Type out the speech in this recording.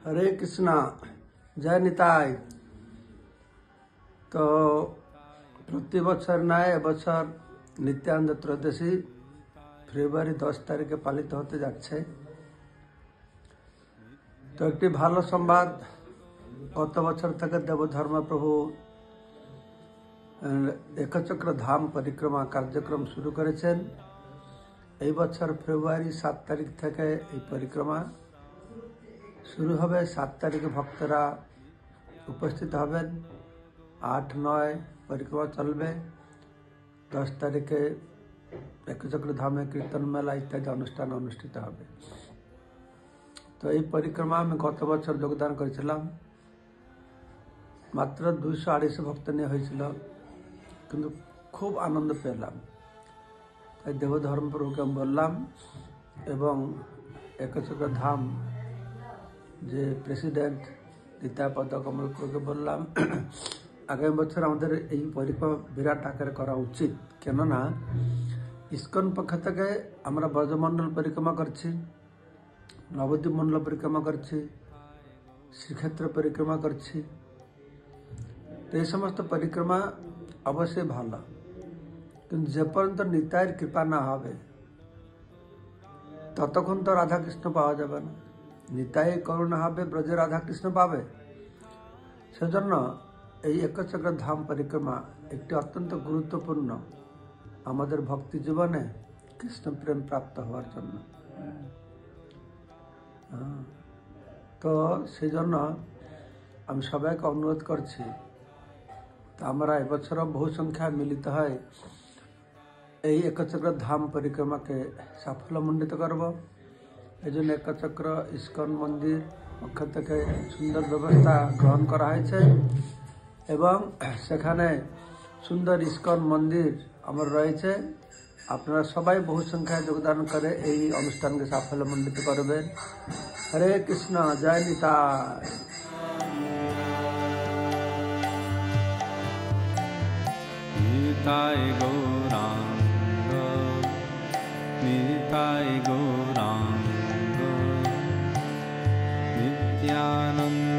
हरे कृष्णा जय निताय। तो प्रति बचर नए बचर नित्यानंद त्रयोदशी फेब्रुआरी 10 तारीखे पालित होते जाच्छे। तो एक भालो संबाद गत बचर থেকে देवधर्म प्रभु एकचक्र धाम परिक्रमा कार्यक्रम शुरू करेছেন। এই বছর ফেব্রুয়ারি 7 তারিখ থেকে এই পরিক্রমা शुरू হবে। 7 তারিখে ভক্তরা উপস্থিত হবেন। 8-9 परिक्रमा चलবে। 10 तारीखे एकचक्र धामे कीर्तन मेला इत्यादि अनुष्ठान अनुष्ठित হবে। तो এই परिक्रमा में गत বছর যোগদান করেছিলাম। মাত্র 200-250 ভক্ত নিয়ে হয়েছিল, কিন্তু খুব আনন্দ পেলাম। তাই দেবধর্ম প্রভুকে আমি বললাম এবং একচক্র ধাম যে প্রেসিডেন্ট নিতাইপদ কমলপুরকে বললাম আগামী বছর আমাদের এই পরিক্রমা বিরাট আকারে করা উচিত। কেননা ইসকন পক্ষ থেকে আমরা ব্রজমণ্ডল পরিক্রমা করছি, নবদ্বীপ মণ্ডল পরিক্রমা করছি, শ্রীক্ষেত্র পরিক্রমা করছি। তো এই সমস্ত পরিক্রমা অবশ্যই ভালো, কিন্তু যে পর্যন্ত নিতাইয়ের কৃপা না হবে ততক্ষণ তো রাধাকৃষ্ণ পাওয়া যাবে না। নিতাই করুণা হবে, ব্রজে রাধাকৃষ্ণ পাবে। সেজন্য এই একচক্র ধাম পরিক্রমা একটি অত্যন্ত গুরুত্বপূর্ণ আমাদের ভক্তি জীবনে কৃষ্ণ প্রেম প্রাপ্ত হওয়ার জন্য। তো সেই জন্য আমি সবাইকে অনুরোধ করছি, তো আমরা এবছরও বহু সংখ্যায় মিলিত হয় এই একচক্র ধাম পরিক্রমাকে সাফল্যমণ্ডিত করব। এই জন্য একচক্র ইস্কন মন্দির পক্ষ থেকে সুন্দর ব্যবস্থা গ্রহণ করা হয়েছে এবং সেখানে সুন্দর ইস্কন মন্দির আমার রয়েছে। আপনারা সবাই বহু সংখ্যায় যোগদান করে এই অনুষ্ঠানকে সাফল্যমণ্ডিত করবেন। হরে কৃষ্ণ জয় নিতাই। নিতাই গৌরাঙ্গ নিতাই গৌরাঙ্গ নিত্যানন্দ